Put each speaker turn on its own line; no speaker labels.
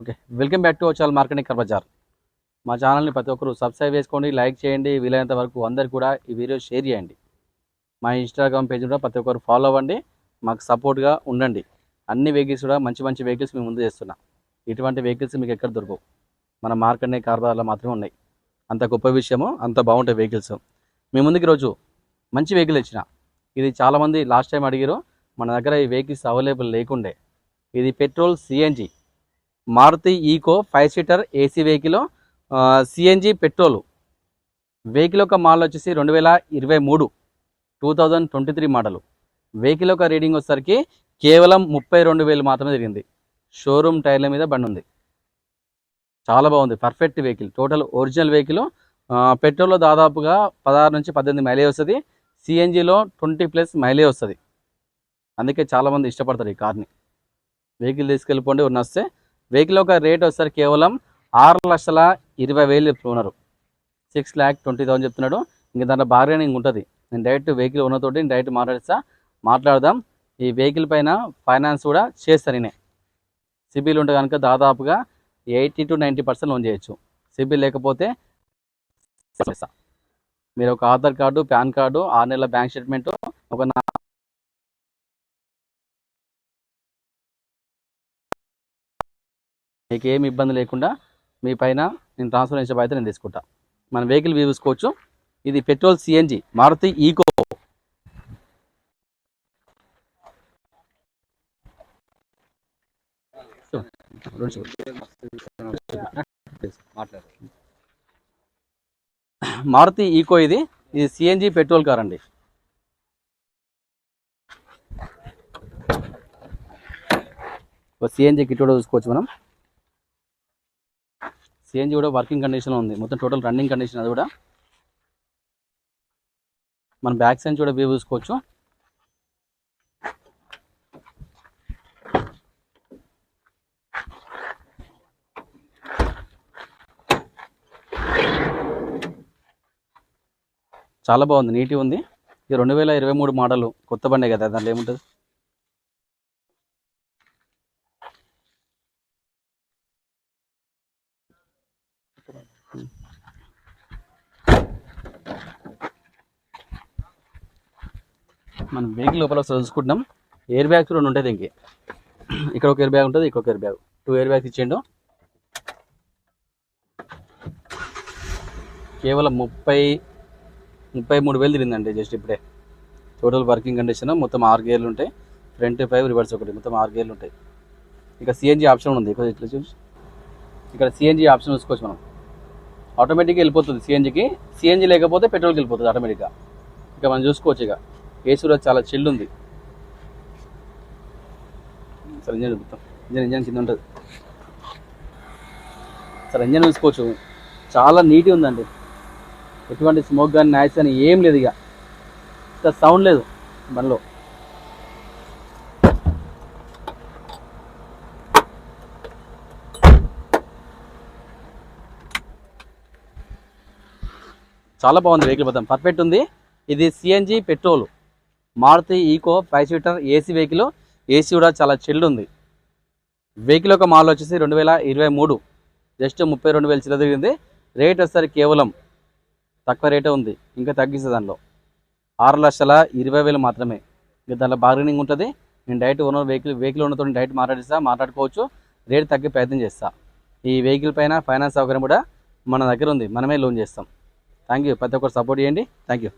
Okay, welcome back to our channel Marketing Bazaar. మా ఛానల్ని ప్రతి ఒక్కరు సబ్స్క్రైబ్ చేసుకోండి, లైక్ చేయండి, వీలైనంత వరకు అందరు కూడా ఈ వీడియో షేర్ చేయండి. మా ఇన్స్టాగ్రామ్ పేజ్ కూడా ప్రతి ఒక్కరు ఫాలో అవ్వండి, మాకు సపోర్ట్గా ఉండండి. అన్ని వెహికల్స్ కూడా మంచి మంచి వెహికల్స్ మేము ముందు చేస్తున్నా. ఇటువంటి వెహికల్స్ మీకు ఎక్కడ దొరకవు, మన మార్కెటింగ్ బజార్లో మాత్రమే ఉన్నాయి. అంత గొప్ప విషయము, అంత బాగుంటాయి వెహికల్స్. మీ ముందుకు ఈరోజు మంచి వెహికల్ ఇచ్చిన. ఇది చాలామంది లాస్ట్ టైం అడిగారు, మన దగ్గర ఈ వెహికల్స్ అవైలబుల్ లేకుండే. ఇది petrol CNG Maruti Eeco 5 seater AC vehicle, CNG petrol vehicle యొక్క మోడల్ వచ్చేసి 2023 మోడల్. వెహికల్ యొక్క రీడింగ్ వచ్చేసరికి కేవలం 32,000 మాత్రమే తిరిగింది. షోరూమ్ టైర్ల మీద బండి ఉంది. చాలా బాగుంది, perfect vehicle, total original vehicle. పెట్రోల్లో దాదాపుగా 16 నుంచి 18 మైలేజ్ వస్తుంది, సిఎన్జిలో 20+ మైలేజ్ వస్తుంది. అందుకే చాలామంది ఇష్టపడతారు ఈ కార్ని. వెహికల్ తీసుకెళ్ళిపోండి వస్తే. వెహికల్ యొక్క రేట్ వచ్చేసరికి కేవలం 6,20,000 చెప్తున్నారు. 6,20,000 చెప్తున్నాడు. ఇంకా దాంట్లో బార్గెనింగ్ ఉంటుంది. నేను డైరెక్ట్ వెహికల్ ఉన్నతోటి డైరెక్ట్ మాట్లాడదాం. ఈ వెహికల్ పైన ఫైనాన్స్ కూడా చేస్తాను నేనే. సిబిల్ ఉంటే కనుక దాదాపుగా 80 to 90% లోన్ చేయొచ్చు. సిబిల్ లేకపోతే మీరు ఒక ఆధార్ కార్డు, పాన్ కార్డు, 6 నెలల బ్యాంక్ స్టేట్మెంట్, ఒక మీకు ఏమి ఇబ్బంది లేకుండా మీ పైన నేను ట్రాన్స్ఫర్ చేసే బాధ్యత నేను తీసుకుంటా. మన వెహికల్ చూసుకోవచ్చు. ఇది petrol CNG Maruti Eeco. Maruti Eeco ఇది సిఎన్జి పెట్రోల్ కార్ అండి. సిఎన్జి కిట్ కూడా చూసుకోవచ్చు మనం. సిఎన్జి కూడా వర్కింగ్ కండిషన్లో ఉంది, మొత్తం టోటల్ రన్నింగ్ కండిషన్. అది కూడా మన బ్యాక్ సైడ్ కూడా వ్యూ చూసుకోవచ్చు. చాలా బాగుంది, నీట్గా ఉంది. ఇది 2023 మోడల్, కొత్త బండే కదా, దాంట్లో ఏముంటుంది. మనం వెహికల్ లోపల చూసుకుంటున్నాం. ఎయిర్ బ్యాగ్స్ 2 ఉంటాయి దీనికి. ఇక్కడ ఒక ఎయిర్ బ్యాగ్ ఉంటుంది, ఇక్కడ ఒక ఎయిర్ బ్యాగ్, 2 ఎయిర్ బ్యాగ్స్ ఇచ్చేయండు. కేవలం 33,000 తిరిగిందండి జస్ట్ ఇప్పుడే. Total working condition. మొత్తం 6 గేర్లు ఉంటాయి, ఫ్రంట్ 5 రివర్స్ ఒకటి, మొత్తం 6 గేర్లు ఉంటాయి. ఇక సిఎన్జి ఆప్షన్ ఉంది, ఇట్లా చూసి ఇక్కడ సిఎన్జి ఆప్షన్ చూసుకోవచ్చు మనం. ఆటోమేటిక్గా వెళ్ళిపోతుంది సిఎన్జికి. సిఎన్జి లేకపోతే పెట్రోల్కి వెళ్ళిపోతుంది ఆటోమేటిక్గా. ఇక మనం చూసుకోవచ్చు. ఇక ఏసీ కూడా చాలా చిల్డ్ ఉంది. సార్ ఇంజన్ చూపుతాం, ఇంజన్ కింద ఉంటుంది సార్. ఇంజన్ చూసుకోవచ్చు, చాలా నీట్గా ఉందండి. ఎటువంటి స్మోక్ కానీ నాయిస్ కానీ ఏం లేదు. ఇక సౌండ్ లేదు బండిలో. చాలా బాగుంది వెహికల్, మొత్తం పర్ఫెక్ట్ ఉంది. ఇది CNG petrol Maruti Eeco 5 seater AC vehicle. AC కూడా చాలా చిల్డ్ ఉంది. వెహికల్ యొక్క మోడల్ వచ్చేసి 2023, జస్ట్ 32,000 చిల్లర తిరిగింది. రేట్ వచ్చేసరికి కేవలం తక్కువ రేటే ఉంది, ఇంకా తగ్గిస్తుంది. దానిలో 6,20,000 మాత్రమే. ఇంకా దాంట్లో బార్గెనింగ్ ఉంటుంది. నేను డైరెక్ట్ ఓనర్ వెహికల్ ఓనర్తో డైరెక్ట్ మాట్లాడుకోవచ్చు, రేట్ తగ్గే ప్రయత్నం చేస్తా. ఈ వెహికల్ పైన ఫైనాన్స్ సౌకర్యం కూడా మన దగ్గర ఉంది, మనమే లోన్ చేస్తాం. థ్యాంక్ యూ, ప్రతి ఒక్కరు సపోర్ట్ చేయండి. Thank you.